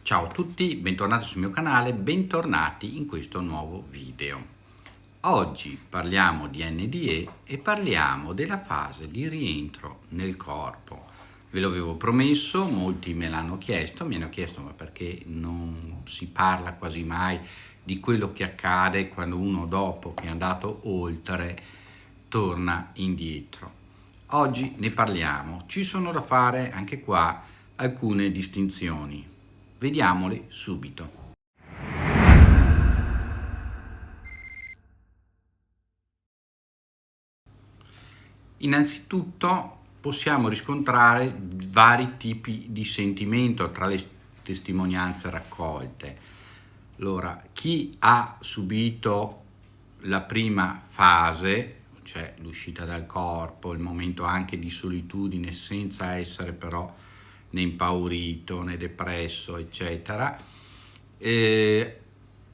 Ciao a tutti, bentornati sul mio canale, bentornati in questo nuovo video. Oggi parliamo di NDE e parliamo della fase di rientro nel corpo. Ve lo avevo promesso, molti me l'hanno chiesto, mi hanno chiesto ma perché non si parla quasi mai di quello che accade quando uno dopo che è andato oltre torna indietro. Oggi ne parliamo, ci sono da fare anche qua alcune distinzioni. Vediamole subito. Innanzitutto possiamo riscontrare vari tipi di sentimento tra le testimonianze raccolte. Allora, chi ha subito la prima fase, cioè l'uscita dal corpo, il momento anche di solitudine senza essere però né impaurito né depresso, eccetera,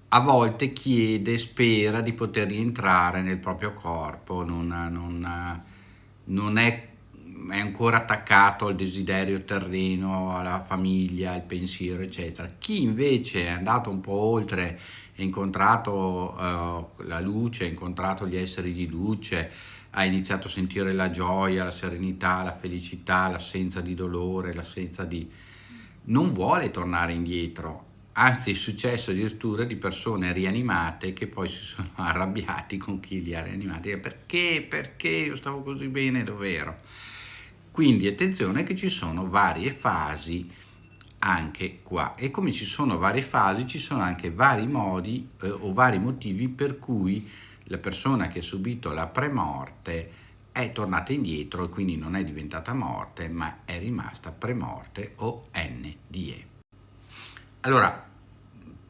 a volte chiede, spera di poter rientrare nel proprio corpo, non è ancora attaccato al desiderio terreno, alla famiglia, al pensiero, eccetera. Chi invece è andato un po' oltre, ha incontrato la luce, ha incontrato gli esseri di luce, ha iniziato a sentire la gioia, la serenità, la felicità, l'assenza di dolore, l'assenza di... non vuole tornare indietro. Anzi, è successo addirittura di persone rianimate che poi si sono arrabbiati con chi li ha rianimati. Perché? Perché io stavo così bene, dov'ero? Quindi attenzione che ci sono varie fasi anche qua, e come ci sono varie fasi ci sono anche vari modi o vari motivi per cui la persona che ha subito la premorte è tornata indietro e quindi non è diventata morte ma è rimasta premorte o NDE. Allora,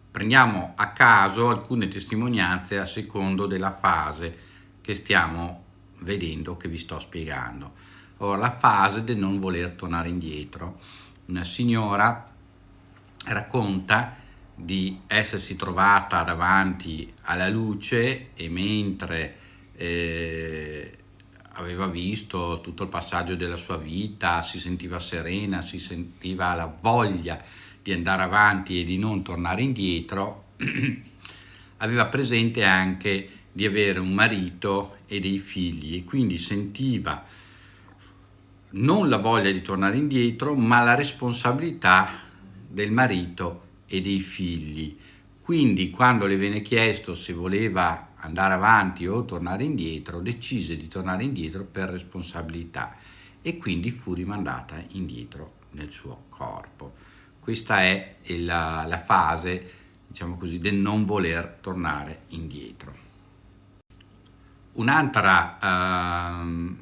prendiamo a caso alcune testimonianze a secondo della fase che stiamo vedendo, che vi sto spiegando. Ora, la fase del non voler tornare indietro. Una signora racconta di essersi trovata davanti alla luce e mentre aveva visto tutto il passaggio della sua vita, si sentiva serena, si sentiva la voglia di andare avanti e di non tornare indietro, aveva presente anche di avere un marito e dei figli e quindi sentiva non la voglia di tornare indietro, ma la responsabilità del marito e dei figli. Quindi quando le venne chiesto se voleva andare avanti o tornare indietro, decise di tornare indietro per responsabilità e quindi fu rimandata indietro nel suo corpo. Questa è la fase, diciamo così, del non voler tornare indietro. Un'altra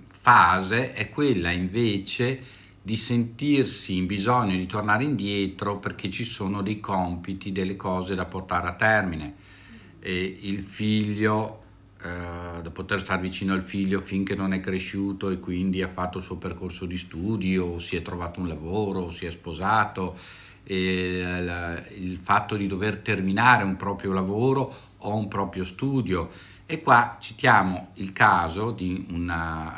fase è quella invece di sentirsi in bisogno di tornare indietro perché ci sono dei compiti, delle cose da portare a termine. E il figlio, da poter stare vicino al figlio finché non è cresciuto e quindi ha fatto il suo percorso di studi o si è trovato un lavoro o si è sposato, il fatto di dover terminare un proprio lavoro o un proprio studio. E qua citiamo il caso di un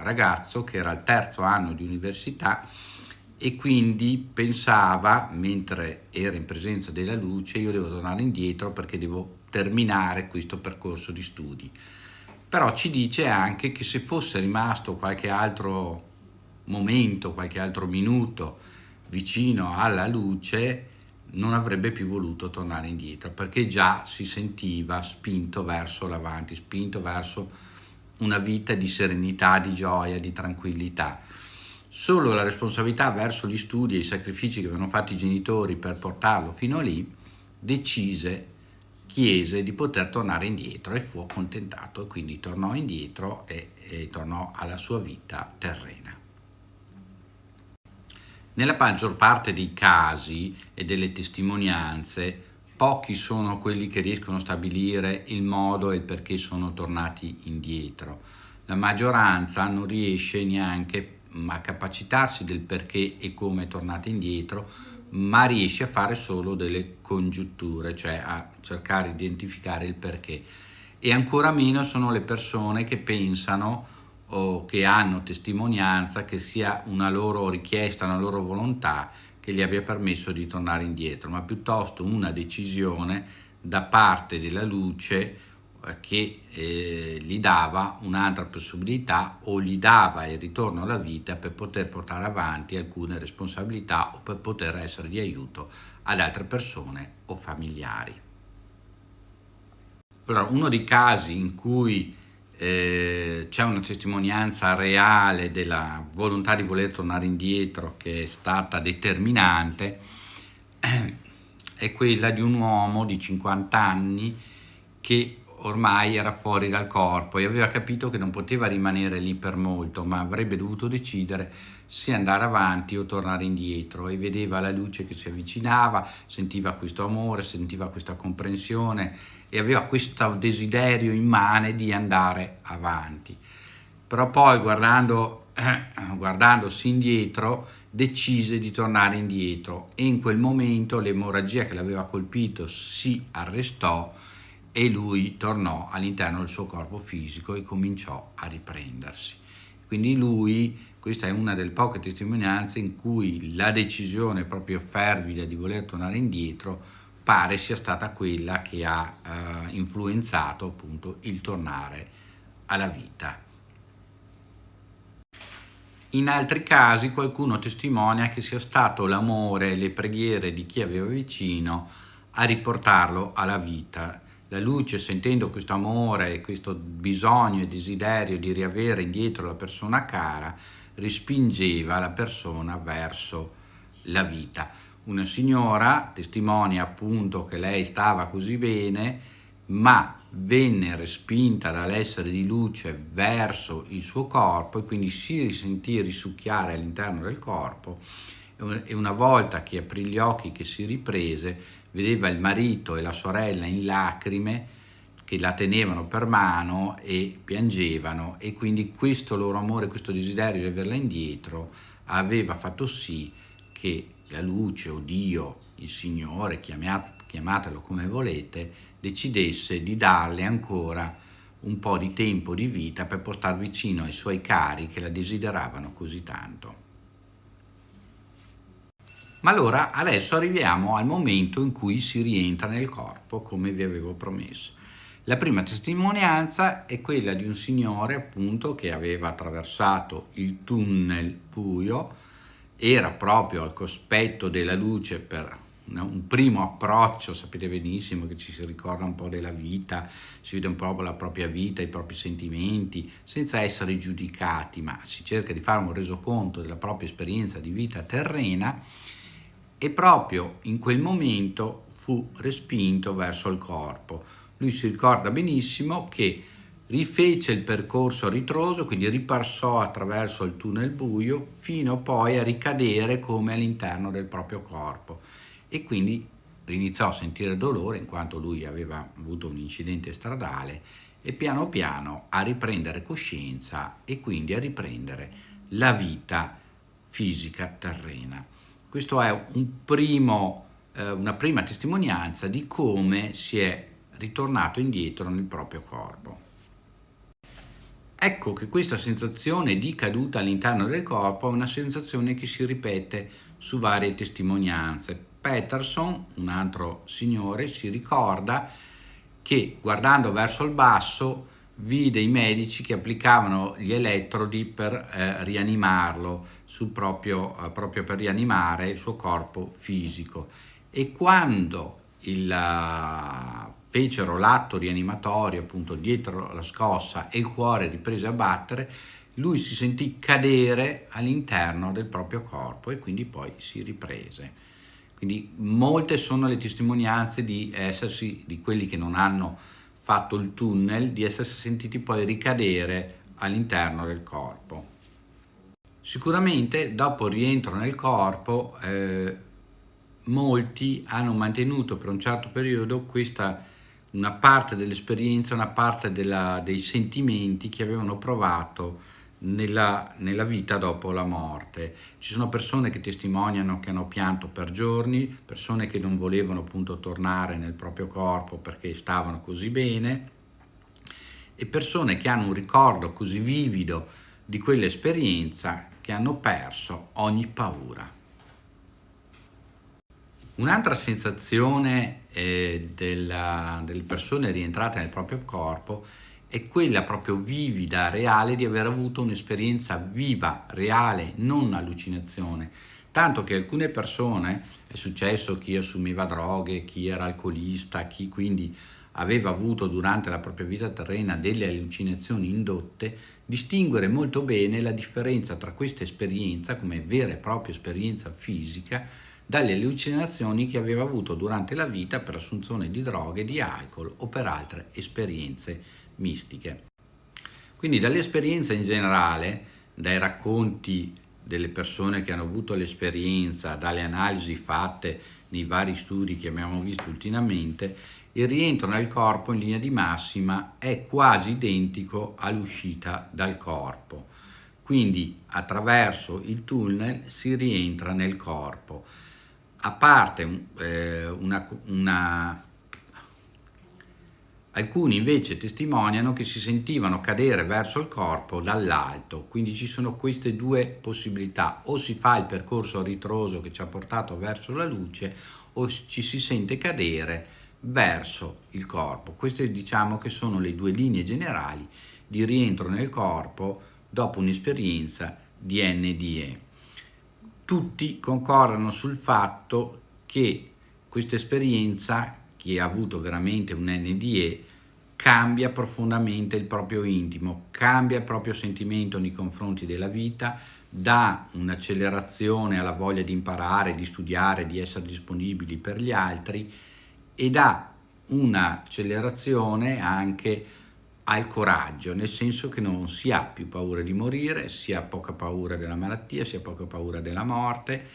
ragazzo che era al terzo anno di università e quindi pensava, mentre era in presenza della luce, io devo tornare indietro perché devo terminare questo percorso di studi. Però ci dice anche che se fosse rimasto qualche altro momento, qualche altro minuto vicino alla luce, non avrebbe più voluto tornare indietro perché già si sentiva spinto verso l'avanti, spinto verso una vita di serenità, di gioia, di tranquillità. Solo la responsabilità verso gli studi e i sacrifici che avevano fatto i genitori per portarlo fino a lì chiese di poter tornare indietro e fu accontentato, quindi tornò indietro e tornò alla sua vita terrena. Nella maggior parte dei casi e delle testimonianze, pochi sono quelli che riescono a stabilire il modo e il perché sono tornati indietro. La maggioranza non riesce neanche a capacitarsi del perché e come è tornata indietro, ma riesce a fare solo delle congiunture, cioè a cercare di identificare il perché. E ancora meno sono le persone che pensano o che hanno testimonianza che sia una loro richiesta, una loro volontà che gli abbia permesso di tornare indietro, ma piuttosto una decisione da parte della luce che gli dava un'altra possibilità o gli dava il ritorno alla vita per poter portare avanti alcune responsabilità o per poter essere di aiuto ad altre persone o familiari. Allora, uno dei casi in cui c'è una testimonianza reale della volontà di voler tornare indietro che è stata determinante è quella di un uomo di 50 anni che ormai era fuori dal corpo e aveva capito che non poteva rimanere lì per molto, ma avrebbe dovuto decidere se andare avanti o tornare indietro, e vedeva la luce che si avvicinava, sentiva questo amore, sentiva questa comprensione e aveva questo desiderio immane di andare avanti. Però poi guardandosi indietro decise di tornare indietro e in quel momento l'emorragia che l'aveva colpito si arrestò e lui tornò all'interno del suo corpo fisico e cominciò a riprendersi. Quindi questa è una delle poche testimonianze in cui la decisione proprio fervida di voler tornare indietro pare sia stata quella che ha influenzato appunto il tornare alla vita. In altri casi qualcuno testimonia che sia stato l'amore e le preghiere di chi aveva vicino a riportarlo alla vita. La luce, sentendo questo amore e questo bisogno e desiderio di riavere indietro la persona cara, respingeva la persona verso la vita. Una signora testimonia appunto che lei stava così bene, ma venne respinta dall'essere di luce verso il suo corpo e quindi si risentì risucchiare all'interno del corpo, e una volta che aprì gli occhi, che si riprese, vedeva il marito e la sorella in lacrime che la tenevano per mano e piangevano, e quindi questo loro amore, questo desiderio di averla indietro aveva fatto sì che la luce o Dio, il Signore, chiamatelo come volete, decidesse di darle ancora un po' di tempo di vita per portare vicino ai suoi cari che la desideravano così tanto. Ma allora adesso arriviamo al momento in cui si rientra nel corpo, come vi avevo promesso. La prima testimonianza è quella di un signore appunto che aveva attraversato il tunnel buio, era proprio al cospetto della luce per un primo approccio. Sapete benissimo che ci si ricorda un po' della vita, si vede un po' la propria vita, i propri sentimenti, senza essere giudicati, ma si cerca di fare un resoconto della propria esperienza di vita terrena, e proprio in quel momento fu respinto verso il corpo. Lui si ricorda benissimo che rifece il percorso a ritroso, quindi ripassò attraverso il tunnel buio fino poi a ricadere come all'interno del proprio corpo, e quindi iniziò a sentire dolore in quanto lui aveva avuto un incidente stradale, e piano piano a riprendere coscienza e quindi a riprendere la vita fisica terrena. Questo è una prima testimonianza di come si è ritornato indietro nel proprio corpo. Ecco che questa sensazione di caduta all'interno del corpo è una sensazione che si ripete su varie testimonianze. Peterson, un altro signore, si ricorda che guardando verso il basso vide i medici che applicavano gli elettrodi per rianimarlo proprio per rianimare il suo corpo fisico, e quando fecero l'atto rianimatorio appunto dietro la scossa e il cuore riprese a battere, lui si sentì cadere all'interno del proprio corpo e quindi poi si riprese. Quindi molte sono le testimonianze di quelli che non hanno fatto il tunnel, di essersi sentiti poi ricadere all'interno del corpo. Sicuramente dopo il rientro nel corpo molti hanno mantenuto per un certo periodo una parte dell'esperienza, una parte dei sentimenti che avevano provato nella vita dopo la morte. Ci sono persone che testimoniano che hanno pianto per giorni, persone che non volevano appunto tornare nel proprio corpo perché stavano così bene, e persone che hanno un ricordo così vivido di quell'esperienza che hanno perso ogni paura. Un'altra sensazione delle persone rientrate nel proprio corpo è quella proprio vivida, reale, di aver avuto un'esperienza viva, reale, non allucinazione. Tanto che alcune persone, è successo chi assumeva droghe, chi era alcolista, chi quindi aveva avuto durante la propria vita terrena delle allucinazioni indotte, distinguere molto bene la differenza tra questa esperienza, come vera e propria esperienza fisica, dalle allucinazioni che aveva avuto durante la vita per assunzione di droghe, di alcol o per altre esperienze mistiche. Quindi dall'esperienza in generale, dai racconti delle persone che hanno avuto l'esperienza, dalle analisi fatte nei vari studi che abbiamo visto ultimamente, il rientro nel corpo in linea di massima è quasi identico all'uscita dal corpo. Quindi attraverso il tunnel si rientra nel corpo. A parte alcuni invece testimoniano che si sentivano cadere verso il corpo dall'alto, quindi ci sono queste due possibilità: o si fa il percorso a ritroso che ci ha portato verso la luce, o ci si sente cadere verso il corpo. Queste, diciamo, che sono le due linee generali di rientro nel corpo dopo un'esperienza di NDE. Tutti concordano sul fatto che questa esperienza, chi ha avuto veramente un NDE, cambia profondamente il proprio intimo, cambia il proprio sentimento nei confronti della vita, dà un'accelerazione alla voglia di imparare, di studiare, di essere disponibili per gli altri, e dà un'accelerazione anche al coraggio, nel senso che non si ha più paura di morire, si ha poca paura della malattia, si ha poca paura della morte,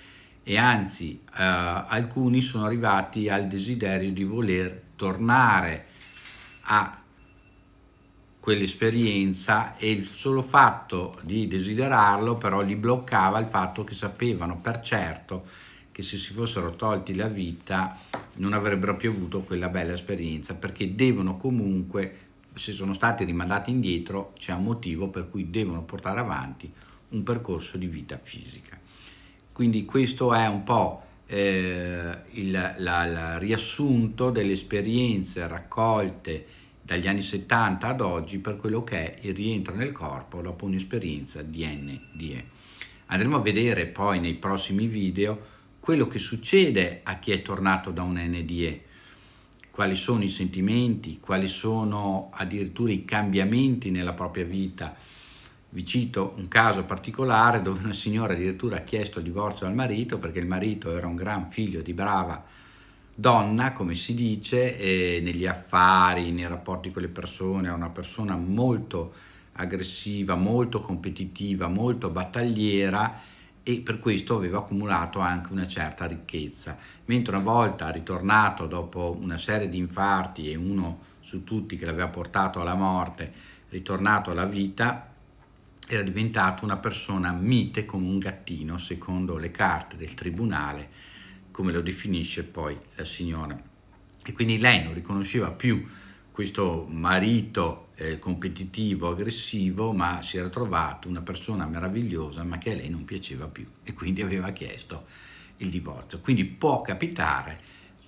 e anzi alcuni sono arrivati al desiderio di voler tornare a quell'esperienza, e il solo fatto di desiderarlo però li bloccava il fatto che sapevano per certo che se si fossero tolti la vita non avrebbero più avuto quella bella esperienza, perché devono comunque, se sono stati rimandati indietro, c'è un motivo per cui devono portare avanti un percorso di vita fisica. Quindi questo è un po' il riassunto delle esperienze raccolte dagli anni 70 ad oggi per quello che è il rientro nel corpo dopo un'esperienza di NDE. Andremo a vedere poi nei prossimi video quello che succede a chi è tornato da un NDE, quali sono i sentimenti, quali sono addirittura i cambiamenti nella propria vita. Vi cito un caso particolare dove una signora addirittura ha chiesto il divorzio al marito perché il marito era un gran figlio di brava donna, come si dice, e negli affari, nei rapporti con le persone, è una persona molto aggressiva, molto competitiva, molto battagliera, e per questo aveva accumulato anche una certa ricchezza. Mentre una volta ritornato dopo una serie di infarti, e uno su tutti che l'aveva portato alla morte, ritornato alla vita, era diventato una persona mite come un gattino, secondo le carte del tribunale, come lo definisce poi la signora. E quindi lei non riconosceva più questo marito competitivo, aggressivo, ma si era trovato una persona meravigliosa, ma che a lei non piaceva più, e quindi aveva chiesto il divorzio. Quindi può capitare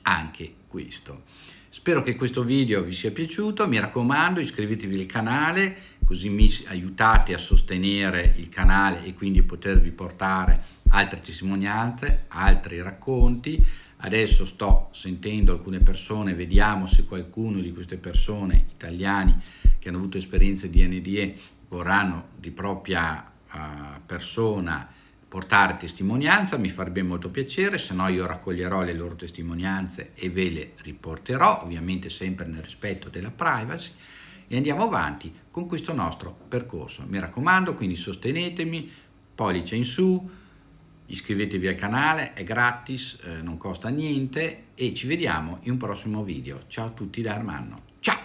anche questo. Spero che questo video vi sia piaciuto, mi raccomando iscrivetevi al canale, così mi aiutate a sostenere il canale e quindi potervi portare altre testimonianze, altri racconti. Adesso sto sentendo alcune persone, vediamo se qualcuno di queste persone, italiani, che hanno avuto esperienze di NDE, vorranno di propria persona portare testimonianza. Mi farebbe molto piacere, se no io raccoglierò le loro testimonianze e ve le riporterò, ovviamente sempre nel rispetto della privacy, e andiamo avanti con questo nostro percorso. Mi raccomando, quindi sostenetemi, pollice in su, iscrivetevi al canale, è gratis, non costa niente, e ci vediamo in un prossimo video. Ciao a tutti da Armando. Ciao!